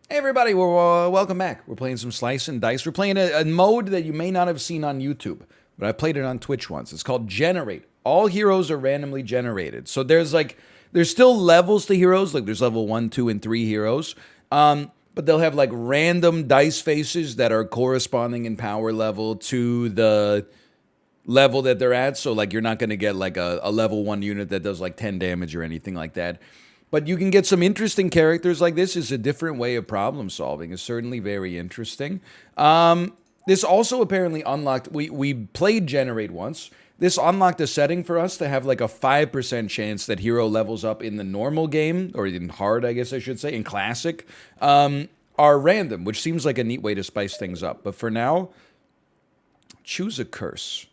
Hey everybody, welcome back. We're playing some Slice and Dice. We're playing a mode that you may not have seen on YouTube, but I played it on Twitch once. It's called Generate. All heroes are randomly generated. So there's still levels to heroes, like there's level 1, 2, and 3 heroes. But they'll have like random dice faces that are corresponding in power level to the level that they're at. So like you're not going to get like a level 1 unit that does like 10 damage or anything like that. But you can get some interesting characters like this. Is a different way of problem solving. It's certainly very interesting. This also apparently unlocked, we played Generate once. This unlocked a setting for us to have like a 5% chance that hero levels up in the normal game, or in hard, I guess I should say, in classic, are random, which seems like a neat way to spice things up. But for now, choose a curse.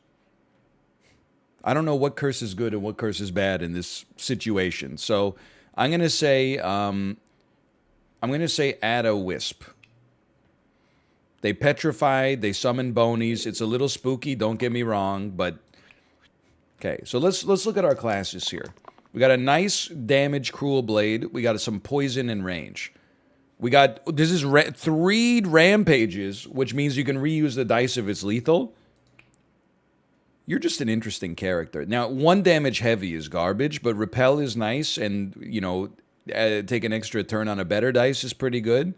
I don't know what curse is good and what curse is bad in this situation. So I'm gonna say add a wisp. They petrify, they summon bonies. It's a little spooky, don't get me wrong, but okay. So let's look at our classes here. We got a nice damage cruel blade. We got some poison and range. We got this is 3 rampages, which means you can reuse the dice if it's lethal. You're just an interesting character. Now, 1 damage heavy is garbage, but repel is nice, and, you know, take an extra turn on a better dice is pretty good.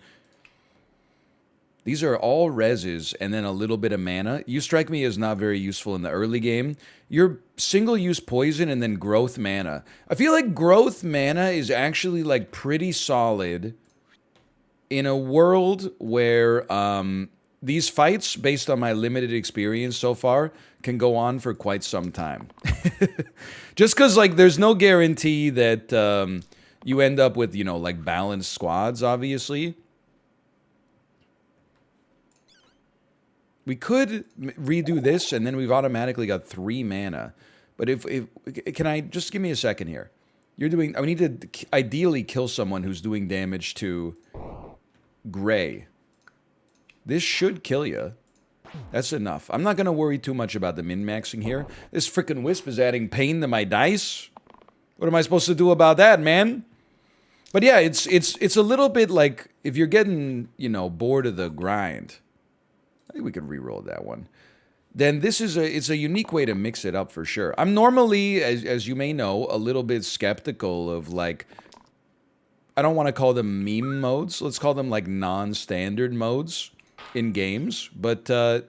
These are all reses and then a little bit of mana. You strike me as not very useful in the early game. You're single-use poison and then growth mana. I feel like growth mana is actually, like, pretty solid in a world where these fights, based on my limited experience so far, can go on for quite some time. Just because, like, there's no guarantee that you end up with, you know, like, balanced squads, obviously. We could redo this, and then we've automatically got 3 mana. But if can I just give me a second here? You're doing, I need to ideally kill someone who's doing damage to gray. This should kill you. That's enough. I'm not going to worry too much about the min-maxing here. This frickin' wisp is adding pain to my dice. What am I supposed to do about that, man? But yeah, it's a little bit like, if you're getting, you know, bored of the grind, I think we can re-roll that one. Then this is it's a unique way to mix it up for sure. I'm normally, as you may know, a little bit skeptical of, like, I don't want to call them meme modes. Let's call them like non-standard modes in games. But I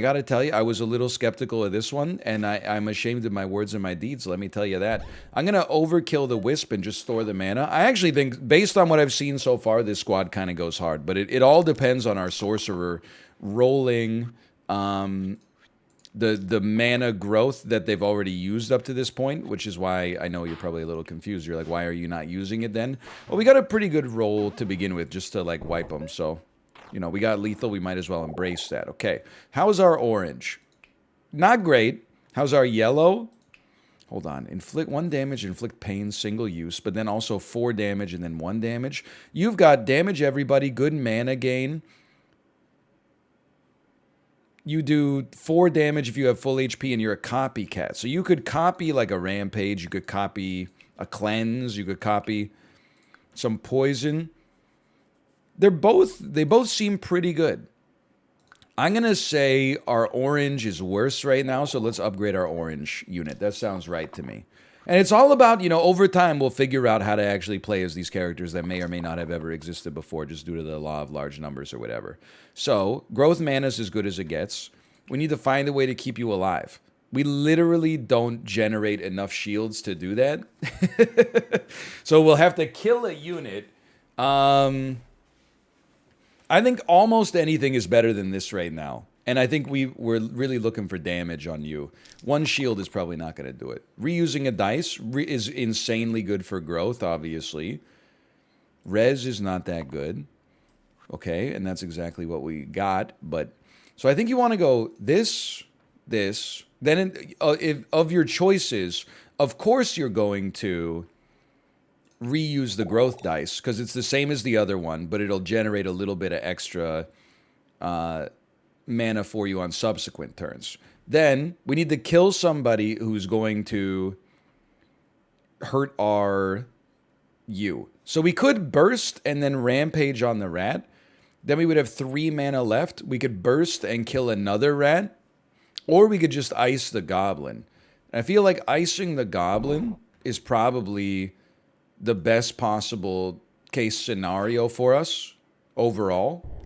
gotta tell you, I was a little skeptical of this one, and I'm ashamed of my words and my deeds, let me tell you that. I'm gonna overkill the wisp and just store the mana. I actually think, based on what I've seen so far, this squad kind of goes hard. But it all depends on our sorcerer rolling the mana growth that they've already used up to this point, which is why I know you're probably a little confused. You're like, why are you not using it then? Well, we got a pretty good roll to begin with, just to, like, wipe them, so... You know, we got lethal, we might as well embrace that. Okay, how's our orange? Not great. How's our yellow? Hold on. Inflict 1 damage, inflict pain, single use, but then also 4 damage and then 1 damage. You've got damage everybody, good mana gain. You do 4 damage if you have full HP and you're a copycat. So you could copy like a rampage, you could copy a cleanse, you could copy some poison. They both seem pretty good. I'm going to say our orange is worse right now, so let's upgrade our orange unit. That sounds right to me. And it's all about, you know, over time we'll figure out how to actually play as these characters that may or may not have ever existed before, just due to the law of large numbers or whatever. So, growth mana is as good as it gets. We need to find a way to keep you alive. We literally don't generate enough shields to do that. So we'll have to kill a unit. I think almost anything is better than this right now. And I think we're really looking for damage on you. 1 shield is probably not going to do it. Reusing a dice is insanely good for growth, obviously. Res is not that good. Okay, and that's exactly what we got. But so I think you want to go this. Then of your choices, of course you're going to reuse the growth dice, because it's the same as the other one, but it'll generate a little bit of extra mana for you on subsequent turns. Then we need to kill somebody who's going to hurt our you. So we could burst and then rampage on the rat. Then we would have 3 mana left. We could burst and kill another rat. Or we could just ice the goblin. And I feel like icing the goblin is probably the best possible case scenario for us overall.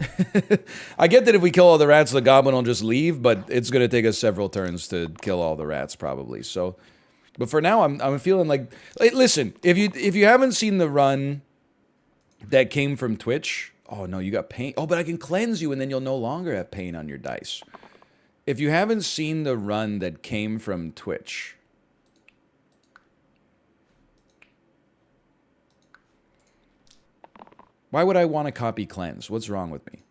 I get that if we kill all the rats, the goblin will just leave, but it's going to take us several turns to kill all the rats probably. So, but for now, I'm feeling like listen, if you haven't seen the run that came from Twitch, oh no, you got pain. Oh, but I can cleanse you, and then you'll no longer have pain on your dice. If you haven't seen the run that came from Twitch, why would I want to copy cleanse? What's wrong with me?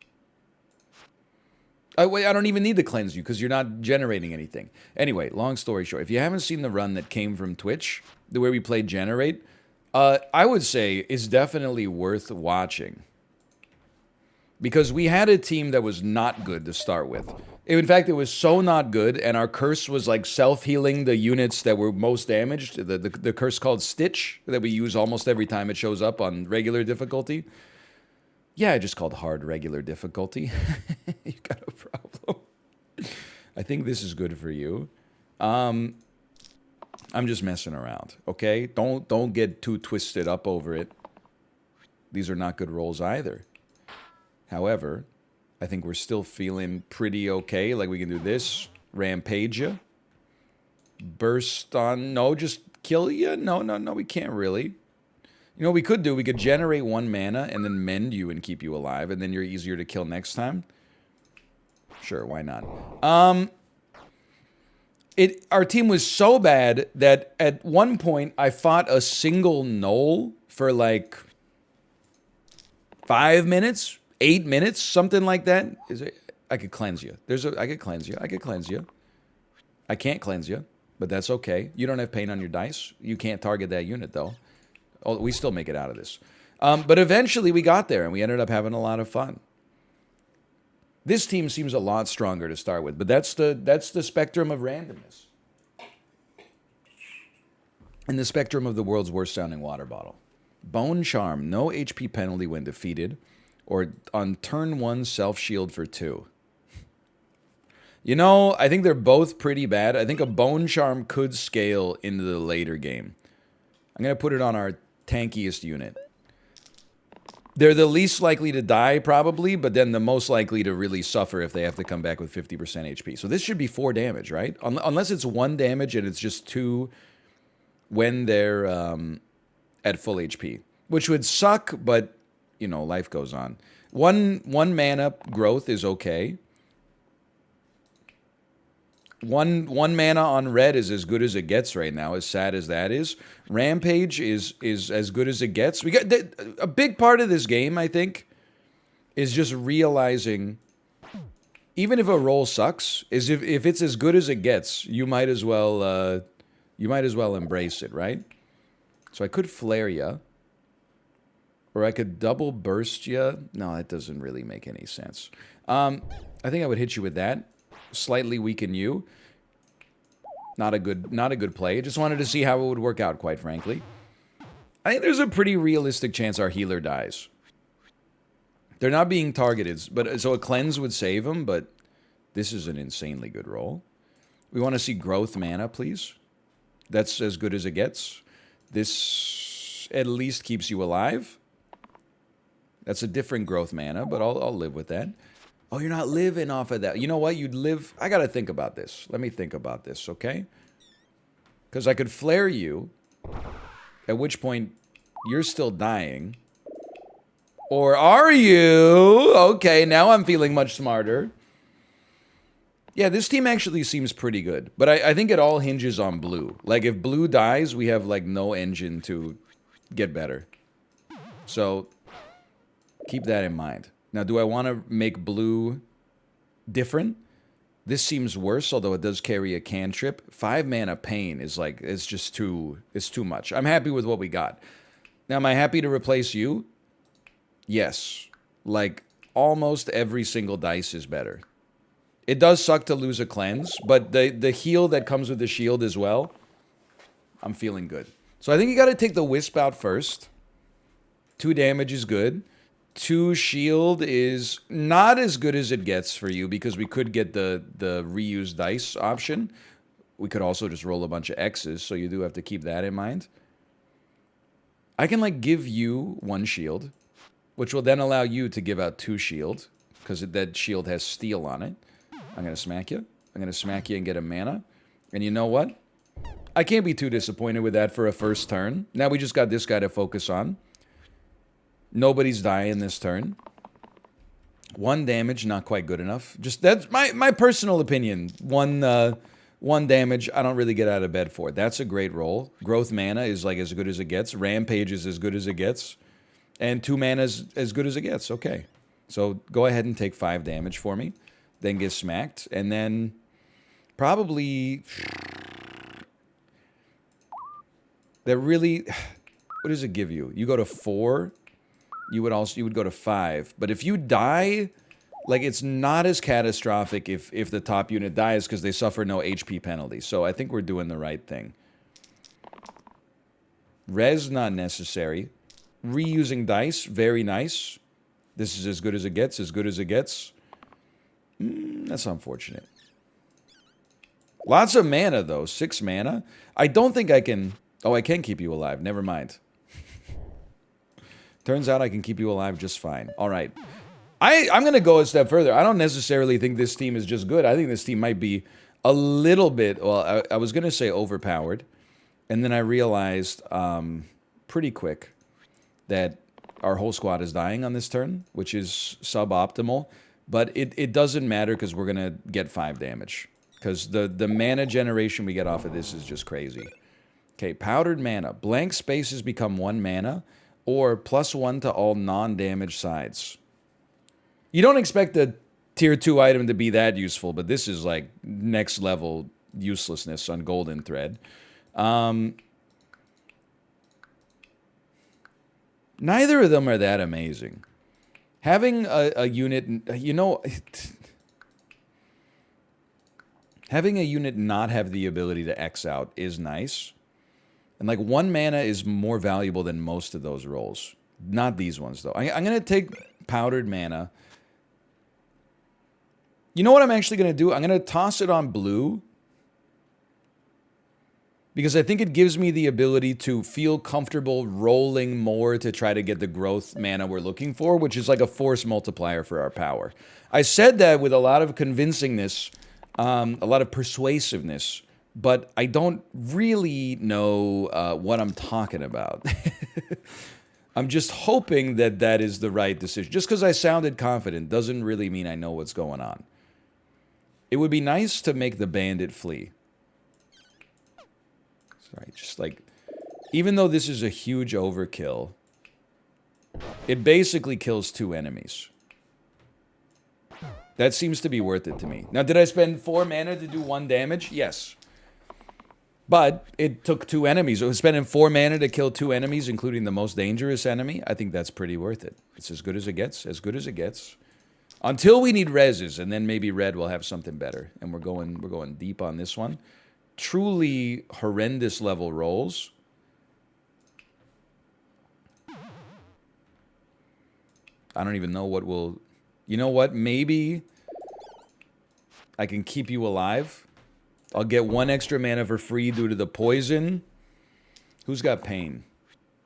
I don't even need to cleanse you because you're not generating anything. Anyway, long story short, if you haven't seen the run that came from Twitch, the way we played generate, I would say it's definitely worth watching. Because we had a team that was not good to start with. In fact, it was so not good, and our curse was like self-healing the units that were most damaged. The curse called Stitch, that we use almost every time it shows up on regular difficulty. Yeah, I just called hard regular difficulty. You got a problem. I think this is good for you. I'm just messing around, okay? Don't get too twisted up over it. These are not good rolls either. However, I think we're still feeling pretty okay. Like we can do this. Rampage ya. Burst on... No, just kill ya? No, we can't really. You know what we could do? We could generate 1 mana and then mend you and keep you alive, and then you're easier to kill next time. Sure, why not? Our team was so bad that at one point I fought a single Knoll for like 5 minutes, 8 minutes, something like that. I could cleanse you. I could cleanse you. I could cleanse you. I can't cleanse you, but that's okay. You don't have pain on your dice. You can't target that unit though. Oh, we still make it out of this. But eventually we got there, and we ended up having a lot of fun. This team seems a lot stronger to start with, but that's the spectrum of randomness. And the spectrum of the world's worst-sounding water bottle. Bone Charm, no HP penalty when defeated, or on turn 1, self-shield for 2. You know, I think they're both pretty bad. I think a Bone Charm could scale into the later game. I'm going to put it on our tankiest unit. They're the least likely to die, probably, but then the most likely to really suffer if they have to come back with 50% HP. So this should be 4 damage, right? Unless it's 1 damage and it's just 2 when they're at full HP. Which would suck, but, you know, life goes on. One mana growth is okay. One mana on red is as good as it gets right now, as sad as that is. Rampage is as good as it gets. We got a big part of this game, I think, is just realizing, even if a roll sucks, is if it's as good as it gets, you might as well embrace it, right? So I could flare ya, or I could double burst ya. No, that doesn't really make any sense. I think I would hit you with that. Slightly weaken you. Not a good play. Just wanted to see how it would work out, quite frankly. I think there's a pretty realistic chance our healer dies. They're not being targeted, but so a cleanse would save him, but this is an insanely good roll. We want to see growth mana, please. That's as good as it gets. This at least keeps you alive. That's a different growth mana, but I'll live with that. Oh, you're not living off of that. You know what? You'd live... I got to think about this. Let me think about this, okay? Because I could flare you, at which point you're still dying. Or are you? Okay, now I'm feeling much smarter. Yeah, this team actually seems pretty good. But I think it all hinges on blue. Like, if blue dies, we have, like, no engine to get better. So, keep that in mind. Now, do I want to make blue different? This seems worse, although it does carry a cantrip. 5 mana pain is like, it's just too much. I'm happy with what we got. Now, am I happy to replace you? Yes. Like, almost every single dice is better. It does suck to lose a cleanse, but the heal that comes with the shield as well, I'm feeling good. So I think you got to take the Wisp out first. 2 damage is good. 2 shield is not as good as it gets for you because we could get the reuse dice option. We could also just roll a bunch of X's, so you do have to keep that in mind. I can, like, give you 1 shield, which will then allow you to give out 2 shield, because that shield has steel on it. I'm going to smack you. I'm going to smack you and get a mana. And you know what? I can't be too disappointed with that for a first turn. Now we just got this guy to focus on. Nobody's dying this turn. 1 damage, not quite good enough. Just, that's my personal opinion. 1 damage, I don't really get out of bed for. That's a great roll. Growth mana is like as good as it gets. Rampage is as good as it gets. And 2 mana is as good as it gets. Okay. So go ahead and take 5 damage for me. Then get smacked. And then probably... That really... What does it give you? You go to 4. You would go to 5. But if you die... Like, it's not as catastrophic if the top unit dies because they suffer no HP penalty. So I think we're doing the right thing. Res, not necessary. Reusing dice, very nice. This is as good as it gets, as good as it gets. That's unfortunate. Lots of mana, though. 6 mana. I don't think I can... Oh, I can keep you alive. Never mind. Turns out I can keep you alive just fine. All right. I'm going to go a step further. I don't necessarily think this team is just good. I think this team might be a little bit... Well, I was going to say overpowered. And then I realized pretty quick that our whole squad is dying on this turn, which is suboptimal. But it doesn't matter because we're going to get 5 damage. Because the mana generation we get off of this is just crazy. Okay, powdered mana. Blank spaces become 1 mana. Or +1 to all non-damage sides. You don't expect a tier 2 item to be that useful, but this is like next level uselessness on Golden Thread. Neither of them are that amazing. Having a unit, you know, having a unit not have the ability to X out is nice. And like 1 mana is more valuable than most of those rolls. Not these ones though. I'm going to take powdered mana. You know what I'm actually going to do? I'm going to toss it on blue. Because I think it gives me the ability to feel comfortable rolling more to try to get the growth mana we're looking for, which is like a force multiplier for our power. I said that with a lot of convincingness, a lot of persuasiveness, but I don't really know what I'm talking about. I'm just hoping that that is the right decision. Just because I sounded confident doesn't really mean I know what's going on. It would be nice to make the bandit flee. Sorry, just like... Even though this is a huge overkill, it basically kills 2 enemies. That seems to be worth it to me. Now, did I spend 4 mana to do 1 damage? Yes. But it took 2 enemies. So spending 4 mana to kill 2 enemies, including the most dangerous enemy, I think that's pretty worth it. It's as good as it gets, as good as it gets. Until we need reses, and then maybe red will have something better. And we're going deep on this one. Truly horrendous level rolls. I don't even know what will... You know what? Maybe I can keep you alive. I'll get 1 extra mana for free due to the poison. Who's got pain?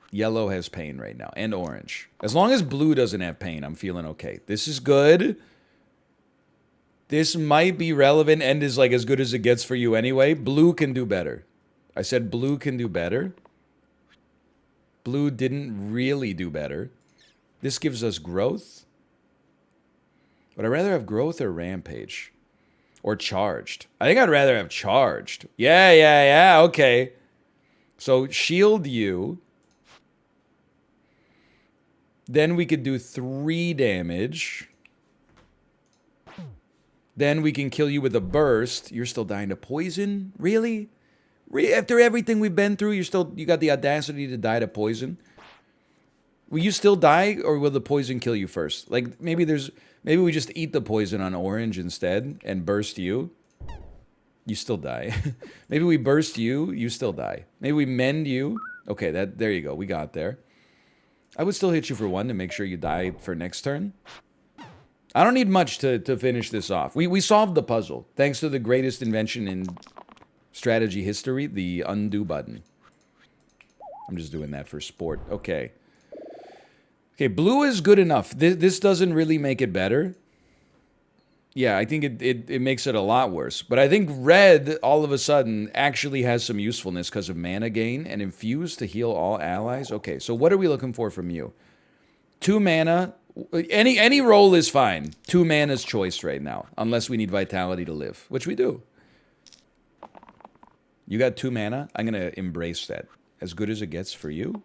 Yellow has pain right now. And orange. As long as blue doesn't have pain, I'm feeling okay. This is good. This might be relevant and is like as good as it gets for you anyway. Blue can do better. I said blue can do better. Blue didn't really do better. This gives us growth. Would I rather have growth or rampage? Or charged? I think I'd rather have charged. Yeah, okay. So shield you. Then we could do 3 damage. Then we can kill you with a burst. You're still dying to poison? Really? After everything we've been through, you got the audacity to die to poison? Will you still die, or will the poison kill you first? Like, maybe we just eat the poison on orange instead and burst you. You still die. Maybe we burst you, you still die. Maybe we mend you. Okay, there you go. We got there. I would still hit you for 1 to make sure you die for next turn. I don't need much to finish this off. We solved the puzzle. Thanks to the greatest invention in strategy history, the undo button. I'm just doing that for sport. Okay. Okay, blue is good enough. This doesn't really make it better. Yeah, I think it makes it a lot worse. But I think red, all of a sudden, actually has some usefulness because of mana gain and infuse to heal all allies. Okay, so what are we looking for from you? 2 mana. Any roll is fine. 2 mana's choice right now. Unless we need vitality to live, which we do. You got 2 mana. I'm going to embrace that. As good as it gets for you.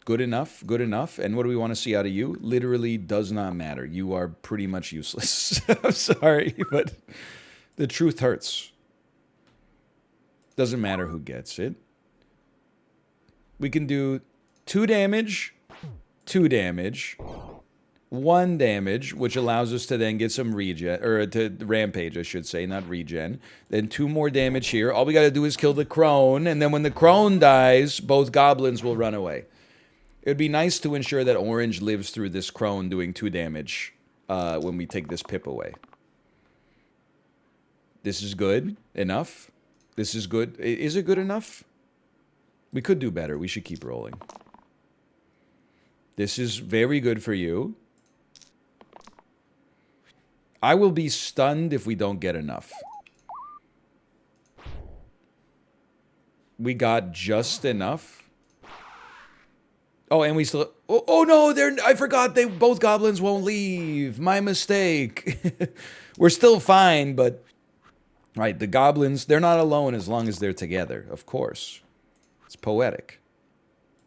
Good enough, good enough. And what do we want to see out of you? Literally does not matter. You are pretty much useless. I'm sorry, but the truth hurts. Doesn't matter who gets it. We can do 2 damage, 2 damage, 1 damage, which allows us to then get some regen, or to rampage, I should say, not regen. Then 2 more damage here. All we got to do is kill the crone, and then when the crone dies, both goblins will run away. It would be nice to ensure that orange lives through this crone doing 2 damage when we take this pip away. This is good enough. This is good. Is it good enough? We could do better. We should keep rolling. This is very good for you. I will be stunned if we don't get enough. We got just enough. Oh, and we still... Oh no, I forgot both goblins won't leave. My mistake. We're still fine, but... Right, the goblins, they're not alone as long as they're together, of course. It's poetic.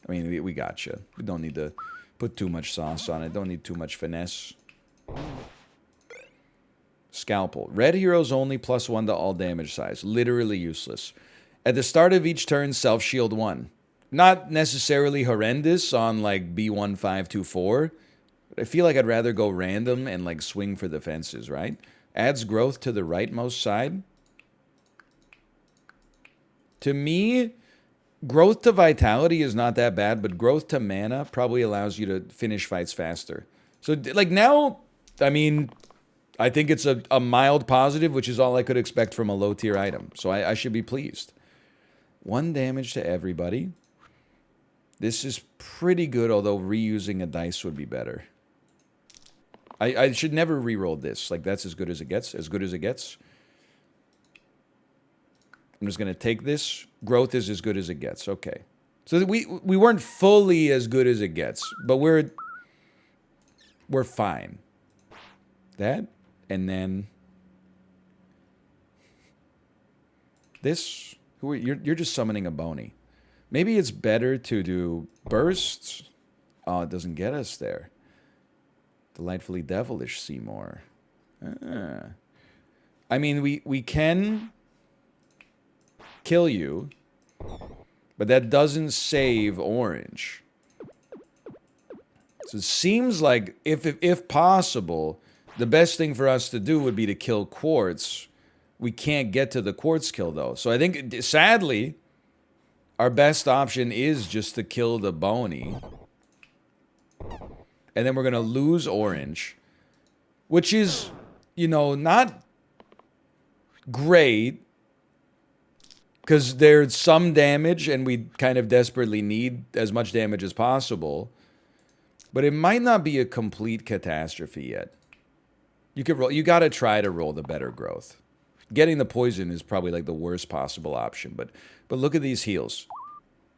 I mean, we gotcha. We don't need to put too much sauce on it. Don't need too much finesse. Scalpel. Red heroes only +1 to all damage size. Literally useless. At the start of each turn, self-shield 1. Not necessarily horrendous on, like, B1524. But I feel like I'd rather go random and, like, swing for the fences, right? Adds growth to the rightmost side. To me, growth to vitality is not that bad, but growth to mana probably allows you to finish fights faster. So, like, now, I mean, I think it's a mild positive, which is all I could expect from a low-tier item. So I should be pleased. 1 damage to everybody. This is pretty good, although reusing a dice would be better. I should never re-roll this. Like, that's as good as it gets. As good as it gets. I'm just going to take this. Growth is as good as it gets. Okay. So we weren't fully as good as it gets, but we're fine. That, and then this. You're just summoning a bony. Maybe it's better to do bursts. Oh, it doesn't get us there. Delightfully devilish, Seymour. I mean, we can kill you, but that doesn't save orange. So it seems like, if possible, the best thing for us to do would be to kill quartz. We can't get to the quartz kill, though. So I think, sadly, our best option is just to kill the bony. And then we're going to lose orange. Which is, you know, not great. Because there's some damage, and we kind of desperately need as much damage as possible. But it might not be a complete catastrophe yet. You could roll. You got to try to roll the better growth. Getting the poison is probably like the worst possible option. But look at these heals.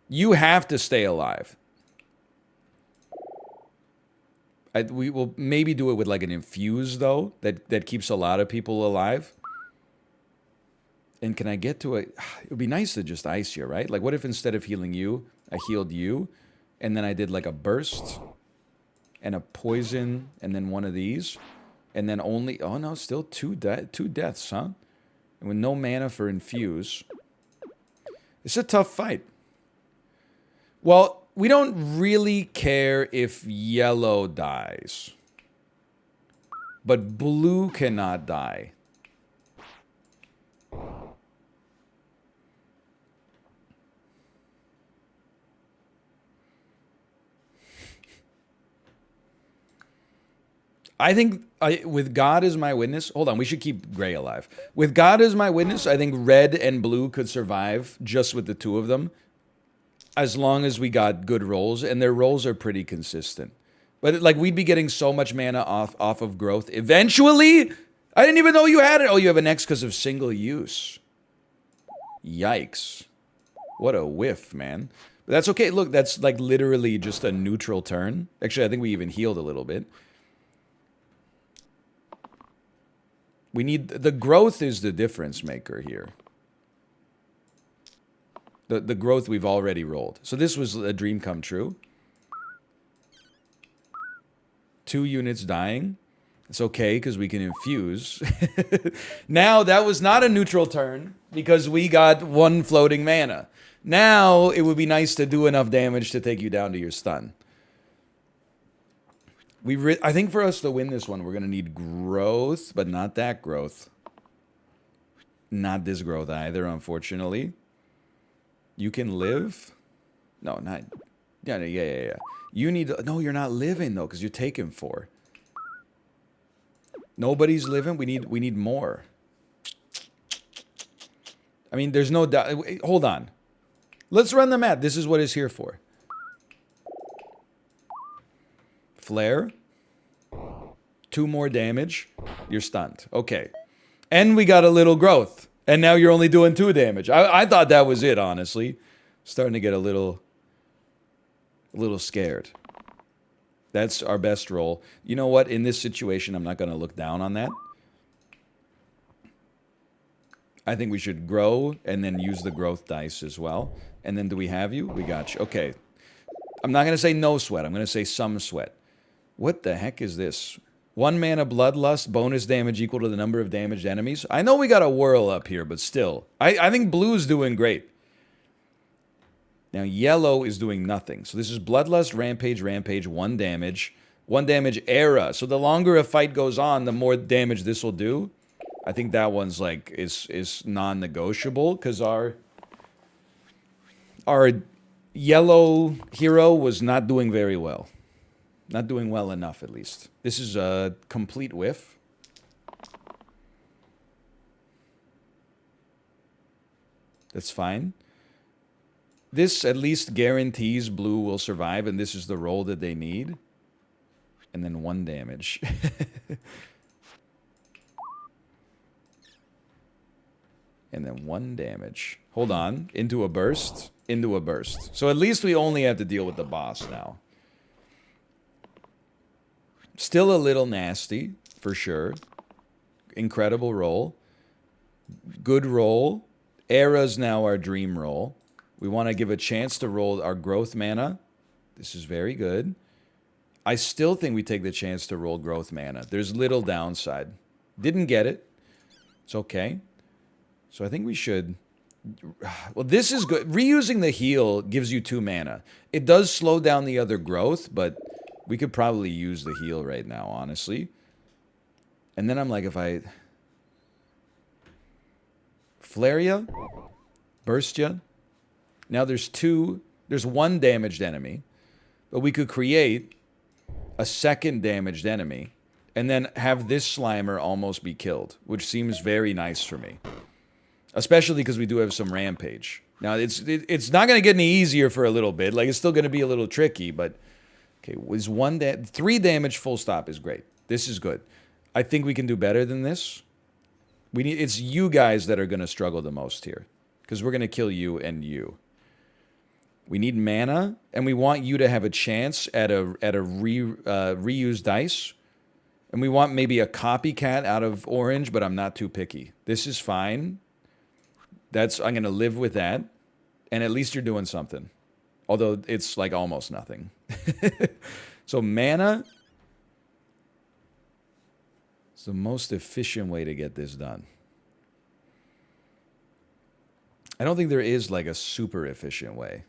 You have to stay alive. We will maybe do it with like an infuse, though, that keeps a lot of people alive. And can I get to it? It would be nice to just ice you, right? Like, what if instead of healing you, I healed you, and then I did like a burst, and a poison, and then one of these, and then only... Oh, no, still two deaths, huh? And with no mana for infuse. It's a tough fight. Well, we don't really care if yellow dies. But blue cannot die. I think with God as my witness, hold on, we should keep gray alive. With God as my witness, I think red and blue could survive just with the two of them, as long as we got good rolls, and their rolls are pretty consistent. But like we'd be getting so much mana off of growth. Eventually, I didn't even know you had it. Oh, you have an X because of single use. Yikes. What a whiff, man. But that's okay. Look, that's like literally just a neutral turn. Actually, I think we even healed a little bit. We need... The growth is the difference maker here. The growth we've already rolled. So this was a dream come true. 2 units dying. It's okay because we can infuse. Now, that was not a neutral turn because we got 1 floating mana. Now, it would be nice to do enough damage to take you down to your stun. I think for us to win this one, we're going to need growth, but not that growth. Not this growth either, unfortunately. You can live? No, not... Yeah. You need... No, you're not living, though, because you're taking 4. Nobody's living? We need more. I mean, there's no doubt... Hold on. Let's run the math. This is what it's here for. Flare. 2 more damage. You're stunned. Okay. And we got a little growth. And now you're only doing 2 damage. I thought that was it, honestly. Starting to get a little scared. That's our best roll. You know what? In this situation, I'm not going to look down on that. I think we should grow and then use the growth dice as well. And then do we have you? We got you. Okay. I'm not going to say no sweat. I'm going to say some sweat. What the heck is this? 1 mana bloodlust, bonus damage equal to the number of damaged enemies. I know we got a whirl up here, but still. I think blue's doing great. Now, yellow is doing nothing. So this is bloodlust, rampage, 1 damage. 1 damage era. So the longer a fight goes on, the more damage this will do. I think that one's like, is non-negotiable, because our yellow hero was not doing very well. Not doing well enough, at least. This is a complete whiff. That's fine. This at least guarantees blue will survive, and this is the roll that they need. And then 1 damage. And then 1 damage. Hold on. Into a burst. Into a burst. So at least we only have to deal with the boss now. Still a little nasty, for sure. Incredible roll. Good roll. Era's now our dream roll. We want to give a chance to roll our growth mana. This is very good. I still think we take the chance to roll growth mana. There's little downside. Didn't get it. It's okay. So I think we should... Well, this is good. Reusing the heal gives you 2 mana. It does slow down the other growth, but... We could probably use the heal right now, honestly. And then I'm like, if I... Flare ya? Burst ya? Now there's 2... There's 1 damaged enemy. But we could create a 2nd damaged enemy. And then have this Slimer almost be killed. Which seems very nice for me. Especially because we do have some rampage. Now, it's not going to get any easier for a little bit. Like, it's still going to be a little tricky, but... Okay, was 3 damage full stop is great. This is good. I think we can do better than this. It's you guys that are going to struggle the most here. Because we're going to kill you and you. We need mana, and we want you to have a chance at a reused dice. And we want maybe a copycat out of orange, but I'm not too picky. This is fine. I'm going to live with that. And at least you're doing something. Although it's like almost nothing. So mana is the most efficient way to get this done. I don't think there is like a super efficient way.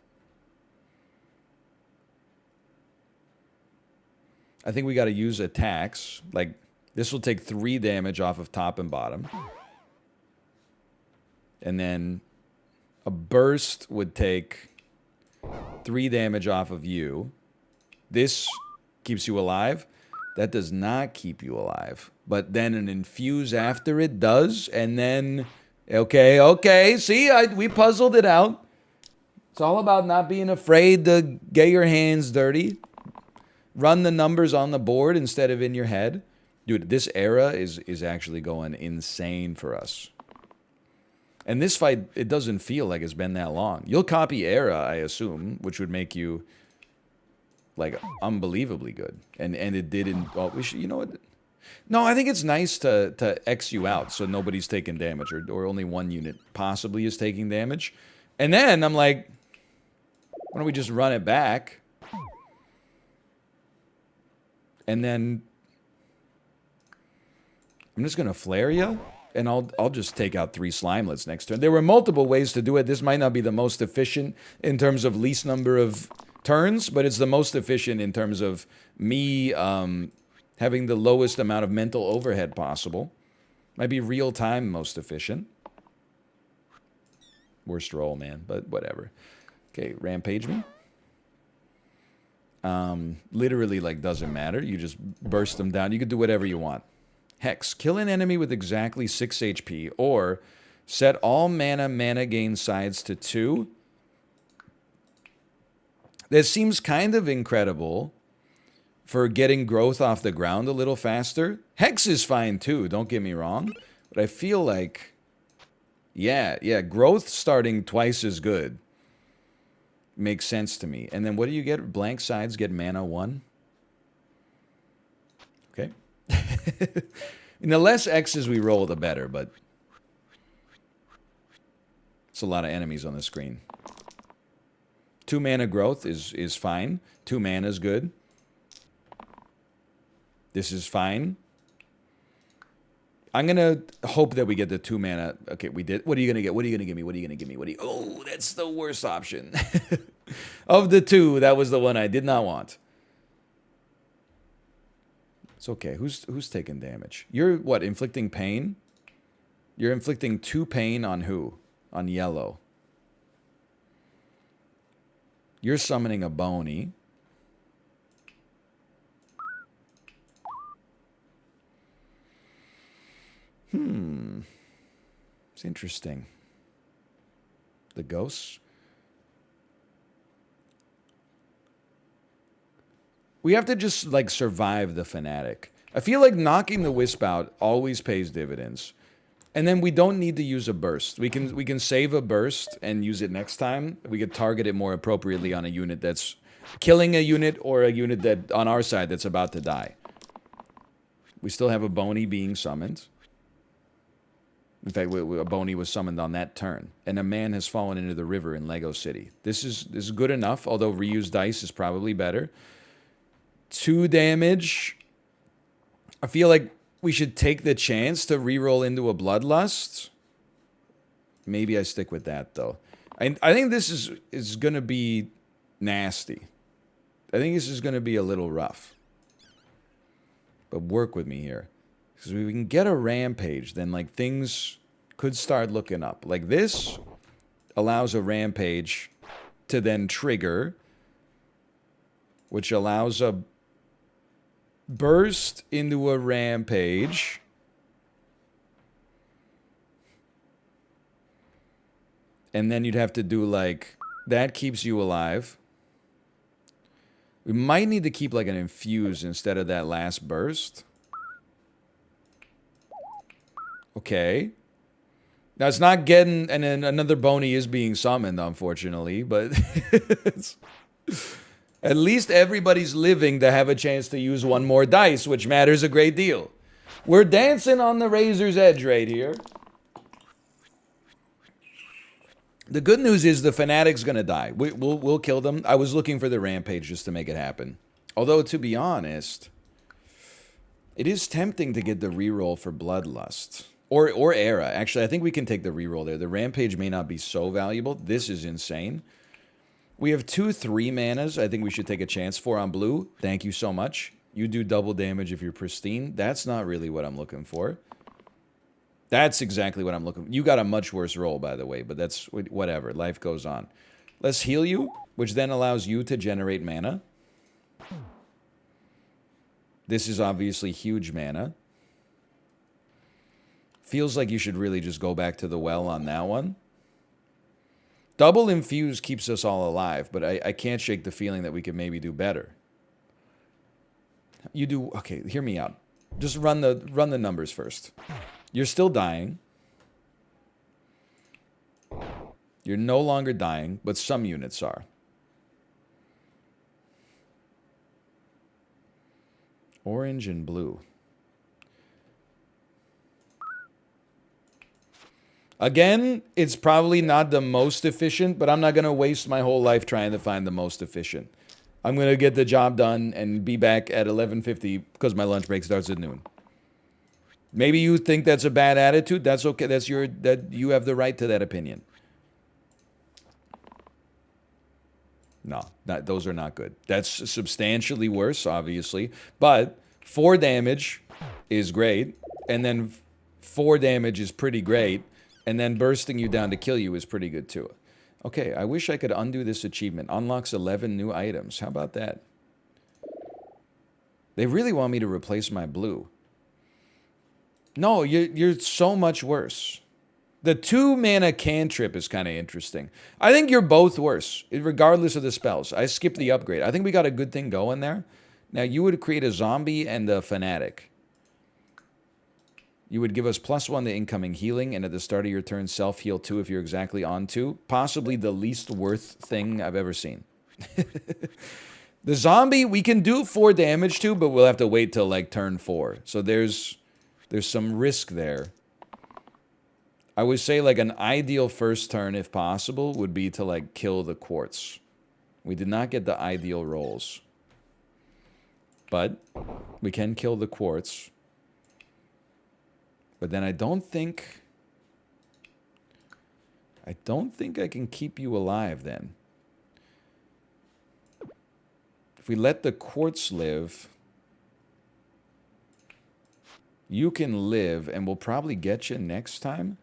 I think we got to use attacks. Like this will take 3 damage off of top and bottom. And then a burst would take 3 damage off of you. This keeps you alive. That does not keep you alive. But then an infuse after it does, and then... Okay. See, we puzzled it out. It's all about not being afraid to get your hands dirty. Run the numbers on the board instead of in your head. Dude, this era is actually going insane for us. And this fight, it doesn't feel like it's been that long. You'll copy era, I assume, which would make you, like, unbelievably good. And it didn't... Well, we should... You know what? No, I think it's nice to X you out so nobody's taking damage, or only one unit possibly is taking damage. And then I'm like, why don't we just run it back? And then I'm just going to flare you, and I'll just take out 3 slimelets next turn. There were multiple ways to do it. This might not be the most efficient in terms of least number of turns, but it's the most efficient in terms of me having the lowest amount of mental overhead possible. Might be real time most efficient. Worst roll, man, but whatever. Okay, rampage me. Literally, like, doesn't matter. You just burst them down. You can do whatever you want. Hex. Kill an enemy with exactly 6 HP, or set all mana gain sides to 2. That seems kind of incredible for getting growth off the ground a little faster. Hex is fine too, don't get me wrong. But I feel like, yeah, growth starting twice as good makes sense to me. And then what do you get? Blank sides get mana 1. Okay. And the less X's we roll, the better, but it's a lot of enemies on the screen. 2 mana growth is fine. 2 mana is good. This is fine. I'm going to hope that we get the 2 mana. Okay, we did. What are you going to get? What are you going to give me? What are you going to give me? What are you... Oh, that's the worst option. Of the 2, that was the one I did not want. It's okay. Who's taking damage? You're what? Inflicting pain? You're inflicting 2 pain on who? On yellow. You're summoning a Boney. It's interesting. The ghosts? We have to just, like, survive the fanatic. I feel like knocking the wisp out always pays dividends. And then we don't need to use a burst. We can save a burst and use it next time. We could target it more appropriately on a unit that's killing a unit, or a unit that on our side that's about to die. We still have a Boney being summoned. In fact, a Boney was summoned on that turn. And a man has fallen into the river in Lego City. This is good enough, although reused dice is probably better. 2 damage. I feel like we should take the chance to reroll into a Bloodlust. Maybe I stick with that, though. I think this is going to be nasty. I think this is going to be a little rough. But work with me here. Because if we can get a rampage, then, like, things could start looking up. Like, this allows a rampage to then trigger, which allows a burst into a rampage. And then you'd have to do, like, that keeps you alive. We might need to keep, like, an infuse instead of that last burst. Okay. Now, it's not getting... And then another Boney is being summoned, unfortunately. But at least everybody's living to have a chance to use 1 more dice, which matters a great deal. We're dancing on the razor's edge right here. The good news is the fanatic's going to die. We'll kill them. I was looking for the rampage just to make it happen. Although, to be honest, it is tempting to get the reroll for Bloodlust. Or Era. Actually, I think we can take the reroll there. The rampage may not be so valuable. This is insane. We have 2 3 manas I think we should take a chance for on blue. Thank you so much. You do double damage if you're pristine. That's not really what I'm looking for. That's exactly what I'm looking for. You got a much worse roll, by the way, but that's whatever. Life goes on. Let's heal you, which then allows you to generate mana. This is obviously huge mana. Feels like you should really just go back to the well on that one. Double infuse keeps us all alive, but I can't shake the feeling that we could maybe do better. You do, okay, hear me out. Just run the numbers first. You're still dying. You're no longer dying, but some units are. Orange and blue. Again, it's probably not the most efficient, but I'm not going to waste my whole life trying to find the most efficient. I'm going to get the job done and be back at 11:50 because my lunch break starts at noon. Maybe you think that's a bad attitude. That's okay. You have the right to that opinion. No, those are not good. That's substantially worse, obviously. But 4 damage is great. And then 4 damage is pretty great. And then bursting you down to kill you is pretty good too. Okay, I wish I could undo this achievement. Unlocks 11 new items. How about that? They really want me to replace my blue. No, you're so much worse. The 2 mana cantrip is kind of interesting. I think you're both worse, regardless of the spells. I skipped the upgrade. I think we got a good thing going there. Now, you would create a zombie and a fanatic. You would give us +1 to incoming healing, and at the start of your turn, self-heal 2 if you're exactly on 2. Possibly the least worth thing I've ever seen. The zombie, we can do 4 damage to, but we'll have to wait till, like, turn 4. So there's some risk there. I would say, like, an ideal first turn, if possible, would be to, like, kill the quartz. We did not get the ideal rolls. But we can kill the quartz. But then I don't think I can keep you alive then. If we let the quartz live, you can live, and we'll probably get you next time.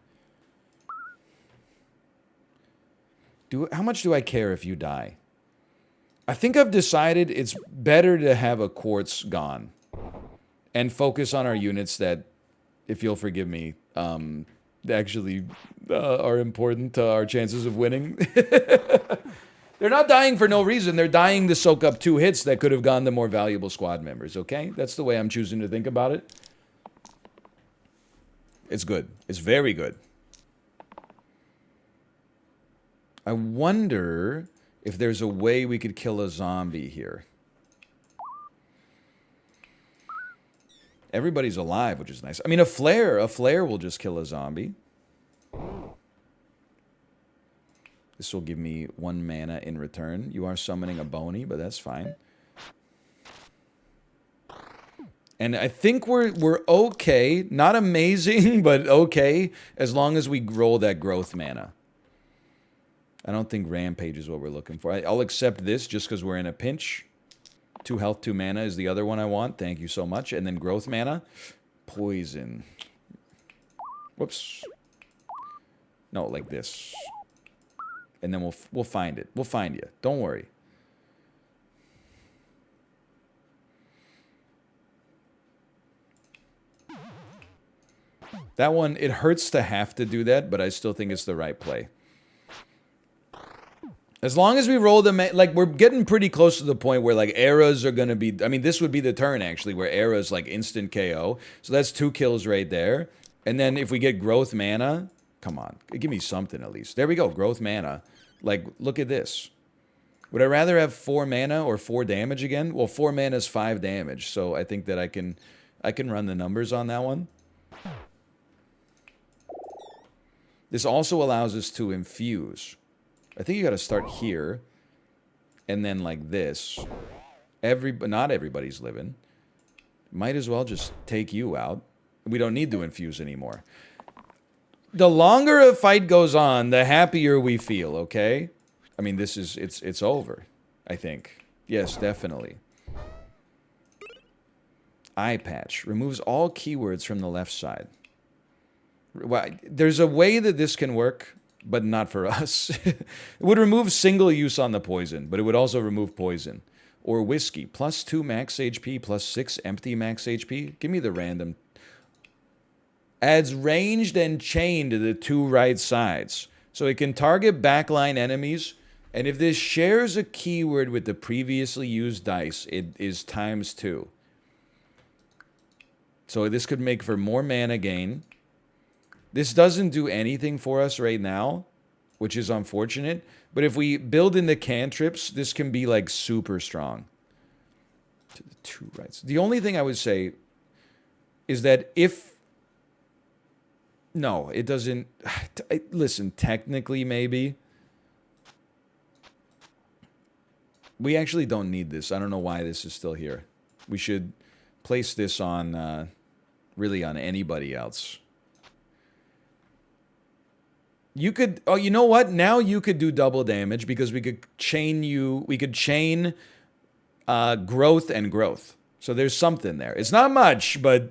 How much do I care if you die? I think I've decided it's better to have a quartz gone and focus on our units that, if you'll forgive me, actually are important to our chances of winning. They're not dying for no reason. They're dying to soak up 2 hits that could have gone to more valuable squad members, okay? That's the way I'm choosing to think about it. It's good. It's very good. I wonder if there's a way we could kill a zombie here. Everybody's alive, which is nice. I mean, a flare will just kill a zombie. This will give me 1 mana in return. You are summoning a bony, but that's fine. And I think we're okay. Not amazing, but okay, as long as we roll that growth mana. I don't think Rampage is what we're looking for. I'll accept this just because we're in a pinch. 2 health, 2 mana is the other one I want. Thank you so much. And then growth mana. Poison. Whoops. No, like this. And then we'll find it. We'll find you. Don't worry. That one, it hurts to have to do that, but I still think it's the right play. As long as we roll them, like, we're getting pretty close to the point where, like, eras are going to be... I mean, this would be the turn, actually, where eras, like, instant KO. So that's 2 kills right there. And then if we get growth mana... Come on. Give me something, at least. There we go. Growth mana. Like, look at this. Would I rather have 4 mana or 4 damage again? Well, 4 mana is 5 damage. So I think that I can run the numbers on that one. This also allows us to infuse... I think you got to start here, and then like this. Not everybody's living. Might as well just take you out. We don't need to infuse anymore. The longer a fight goes on, the happier we feel, okay? I mean, it's over, I think. Yes, definitely. Eye patch. Removes all keywords from the left side. Well, there's a way that this can work, but not for us. It would remove single use on the poison, but it would also remove poison. or whiskey. +2 max HP, +6 empty max HP. Give me the random. Adds ranged and chain to the 2 right sides. So it can target backline enemies. And if this shares a keyword with the previously used dice, it is ×2. So this could make for more mana gain. This doesn't do anything for us right now, which is unfortunate. But if we build in the cantrips, this can be like super strong. To the 2 rights. The only thing I would say is that if... No, it doesn't... Listen, technically maybe. We actually don't need this. I don't know why this is still here. We should place this on... really on anybody else. You could, oh, you know what? Now you could do double damage because we could chain you, we could chain growth and growth. So there's something there. It's not much, but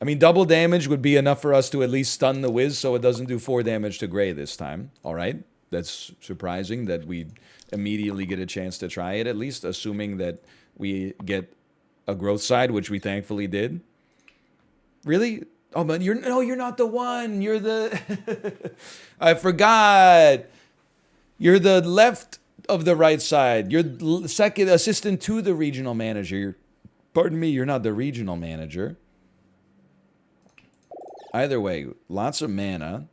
I mean, double damage would be enough for us to at least stun the Wiz so it doesn't do 4 damage to Gray this time. All right? That's surprising that we immediately get a chance to try it, at least, assuming that we get a growth side, which we thankfully did. Really? Oh, but you're not the one. You're the... I forgot. You're the left of the right side. You're the second assistant to the regional manager. Pardon me, you're not the regional manager. Either way, lots of mana.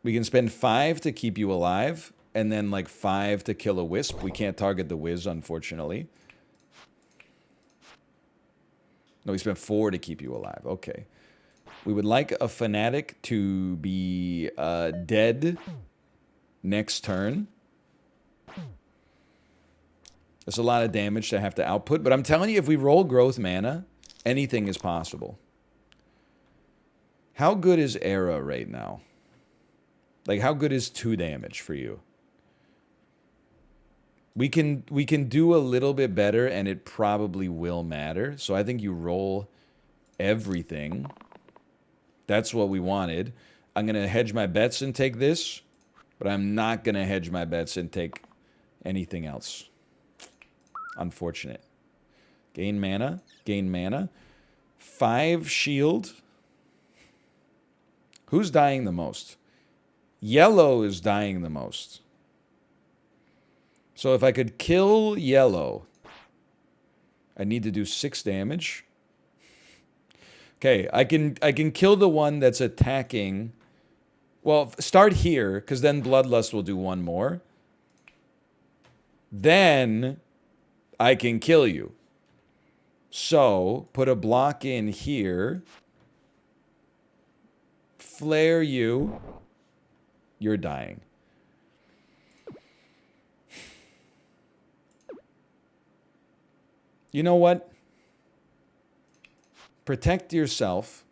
We can spend 5 to keep you alive, and then like 5 to kill a wisp. We can't target the Wiz, unfortunately. No, we spent 4 to keep you alive. Okay. We would like a fanatic to be dead next turn. That's a lot of damage to have to output, but I'm telling you, if we roll growth mana, anything is possible. How good is Era right now? Like, how good is 2 damage for you? We can do a little bit better, and it probably will matter. So I think you roll everything. That's what we wanted. I'm going to hedge my bets and take this, but I'm not going to hedge my bets and take anything else. Unfortunate. Gain mana. Gain mana. 5 shield. Who's dying the most? Yellow is dying the most. So if I could kill yellow, I need to do 6 damage. Okay, I can kill the one that's attacking. Well, start here, because then Bloodlust will do 1 more. Then I can kill you. So put a block in here. Flare you. You're dying. You know what? Protect yourself.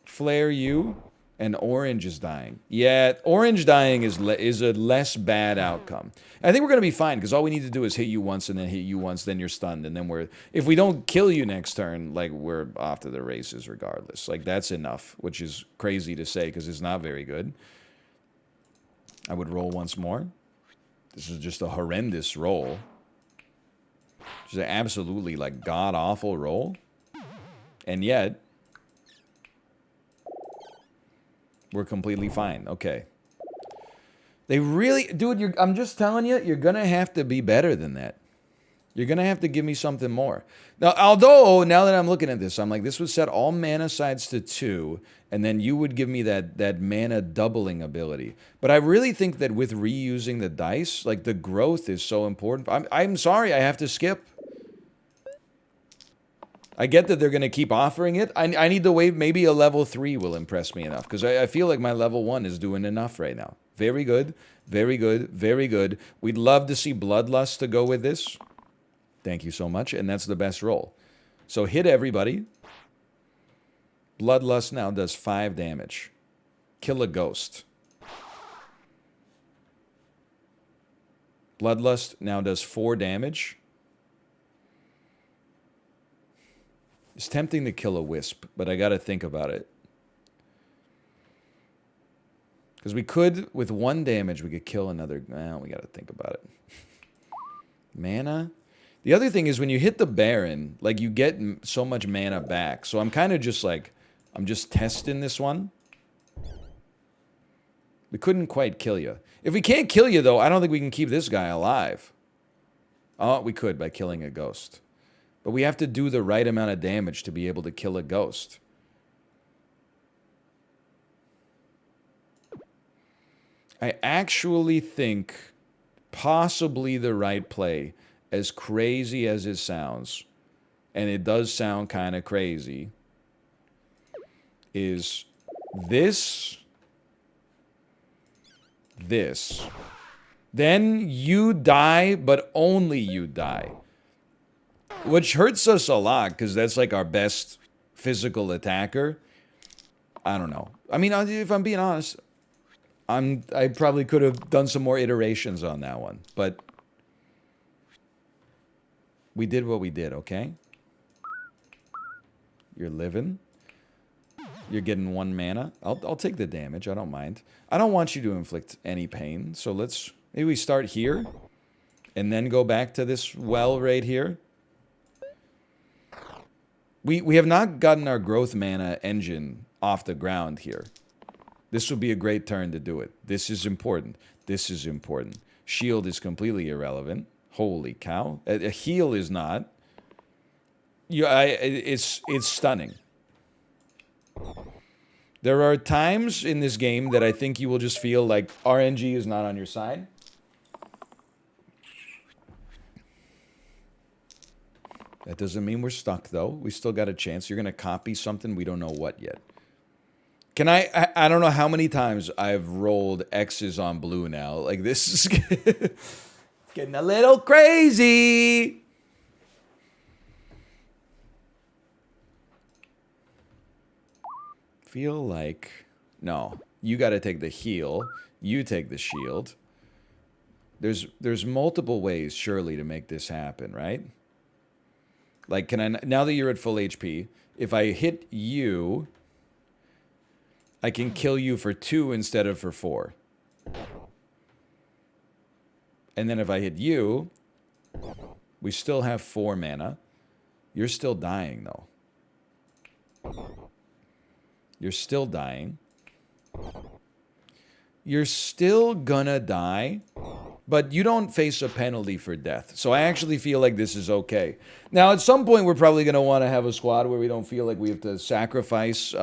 Flare you. And orange is dying. Yeah, orange dying is a less bad outcome. I think we're going to be fine, because all we need to do is hit you once, and then hit you once, then you're stunned, and then if we don't kill you next turn, like, we're off to the races regardless. Like, that's enough, which is crazy to say, because it's not very good. I would roll once more. This is just a horrendous roll. Just an absolutely, like, god-awful roll. And yet, we're completely fine. Okay. They really... Dude, I'm just telling you, you're going to have to be better than that. You're going to have to give me something more. Now, although, now that I'm looking at this, I'm like, this would set all mana sides to 2, and then you would give me that mana doubling ability. But I really think that with reusing the dice, like, the growth is so important. I'm sorry, I have to skip. I get that they're going to keep offering it. I need to wait. Maybe a level 3 will impress me enough, because I feel like my level 1 is doing enough right now. Very good. Very good. Very good. We'd love to see Bloodlust to go with this. Thank you so much. And that's the best roll. So hit everybody. Bloodlust now does 5 damage. Kill a ghost. Bloodlust now does 4 damage. It's tempting to kill a wisp, but I got to think about it. Because we could, with 1 damage, we could kill another... Well, we got to think about it. Mana? The other thing is when you hit the Baron, like, you get so much mana back. So I'm kind of just like... I'm just testing this one. We couldn't quite kill you. If we can't kill you, though, I don't think we can keep this guy alive. Oh, we could by killing a ghost. But we have to do the right amount of damage to be able to kill a ghost. I actually think possibly the right play, as crazy as it sounds, and it does sound kind of crazy, is this, then you die, but only you die. Which hurts us a lot, because that's like our best physical attacker. I don't know. I mean, if I'm being honest... I probably could have done some more iterations on that one, but we did what we did, okay? You're living. You're getting 1 mana. I'll take the damage. I don't mind. I don't want you to inflict any pain, so maybe we start here and then go back to this well right here. We have not gotten our growth mana engine off the ground here. This would be a great turn to do it. This is important. This is important. Shield is completely irrelevant. Holy cow. A heal is not. It's stunning. There are times in this game that I think you will just feel like RNG is not on your side. That doesn't mean we're stuck, though. We still got a chance. You're going to copy something. We don't know what yet. Can I don't know how many times I've rolled X's on blue now. Like, this is getting a little crazy. Feel like... No. You got to take the heal. You take the shield. There's multiple ways, surely, to make this happen, right? Like, can I... Now that you're at full HP, if I hit you... I can kill you for 2 instead of for 4. And then if I hit you, we still have 4 mana. You're still dying, though. You're still dying. You're still gonna die, but you don't face a penalty for death. So I actually feel like this is okay. Now, at some point, we're probably gonna want to have a squad where we don't feel like we have to sacrifice...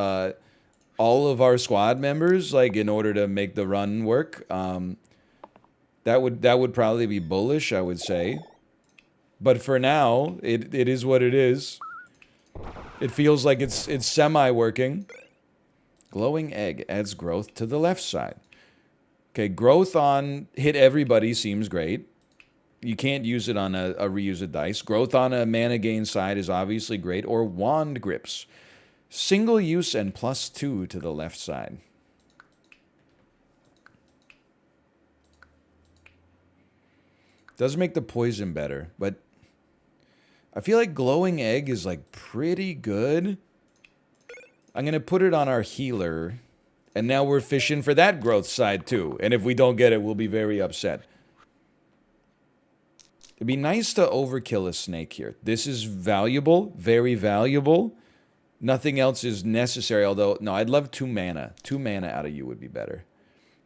all of our squad members, like, in order to make the run work. That would probably be bullish, I would say. But for now, it is what it is. It feels like it's semi-working. Glowing egg adds growth to the left side. Okay, growth on hit everybody seems great. You can't use it on a reuse a dice. Growth on a mana gain side is obviously great. Or wand grips. Single use and +2 to the left side. Does make the poison better, but I feel like glowing egg is like pretty good. I'm going to put it on our healer, and now we're fishing for that growth side too. And if we don't get it, we'll be very upset. It'd be nice to overkill a snake here. This is valuable, very valuable. Nothing else is necessary, although... No, I'd love 2 mana. 2 mana out of you would be better.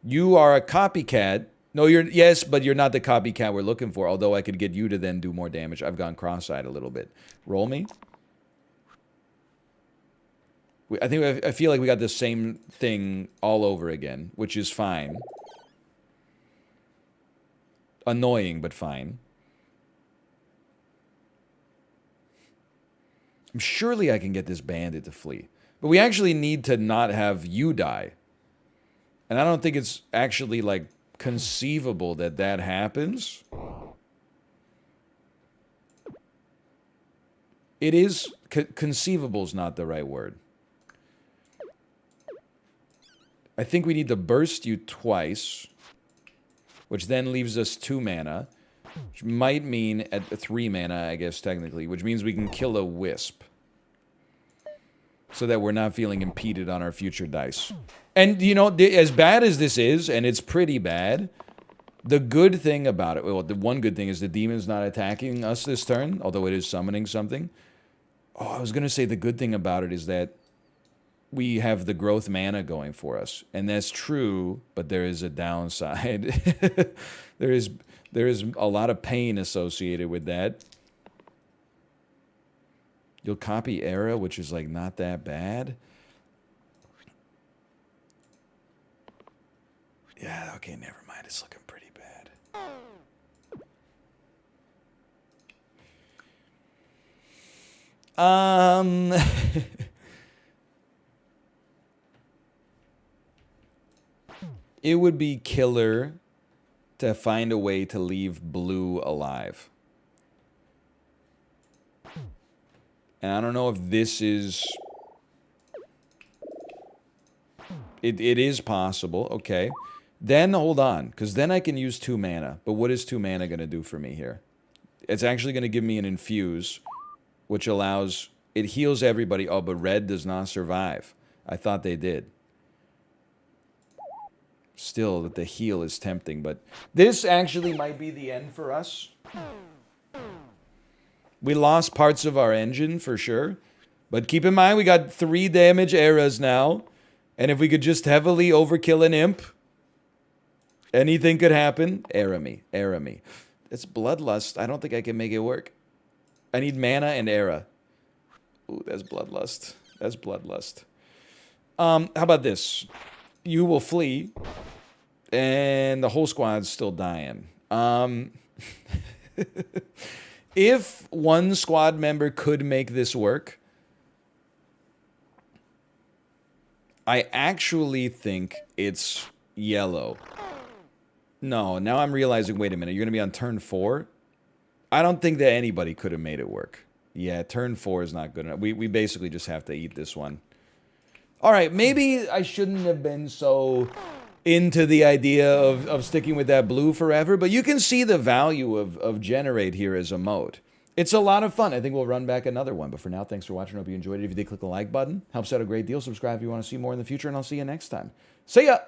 You are a copycat. No, you're... Yes, but you're not the copycat we're looking for, although I could get you to then do more damage. I've gone cross-eyed a little bit. Roll me. I feel like we got the same thing all over again, which is fine. Annoying, but fine. Surely I can get this bandit to flee. But we actually need to not have you die. And I don't think it's actually, like, conceivable that that happens. It is... conceivable is not the right word. I think we need to burst you twice. Which then leaves us 2 mana. Which might mean at 3 mana, I guess, technically. Which means we can kill a wisp. so that we're not feeling impeded on our future dice. And, you know, as bad as this is, and it's pretty bad, the good thing about it, well, the one good thing is the demon's not attacking us this turn, although it is summoning something. Oh, I was going to say the good thing about it is that we have the growth mana going for us. And that's true, but there is a downside. there is a lot of pain associated with that. You'll copy Era, which is like not that bad. Yeah, okay, never mind. It's looking pretty bad. It would be killer to find a way to leave blue alive. And I don't know if this is... It is possible. Okay. Then, hold on. Because then I can use 2 mana. But what is 2 mana going to do for me here? It's actually going to give me an infuse, which allows... It heals everybody. Oh, but red does not survive. I thought they did. Still, the heal is tempting, but this actually might be the end for us. We lost parts of our engine, for sure. But keep in mind, we got 3 damage eras now. And if we could just heavily overkill an imp, anything could happen. Era me. It's Bloodlust. I don't think I can make it work. I need mana and era. Ooh, that's Bloodlust. How about this? You will flee. And the whole squad's still dying. If one squad member could make this work, I actually think it's yellow. No, now I'm realizing, wait a minute, you're going to be on turn 4? I don't think that anybody could have made it work. Yeah, turn 4 is not good enough. We basically just have to eat this one. All right, maybe I shouldn't have been so into the idea of sticking with that blue forever, but you can see the value of Generate here as a mode. It's a lot of fun. I think we'll run back another one, but for now, thanks for watching. I hope you enjoyed it. If you did, click the like button. Helps out a great deal. Subscribe if you want to see more in the future, and I'll see you next time. See ya!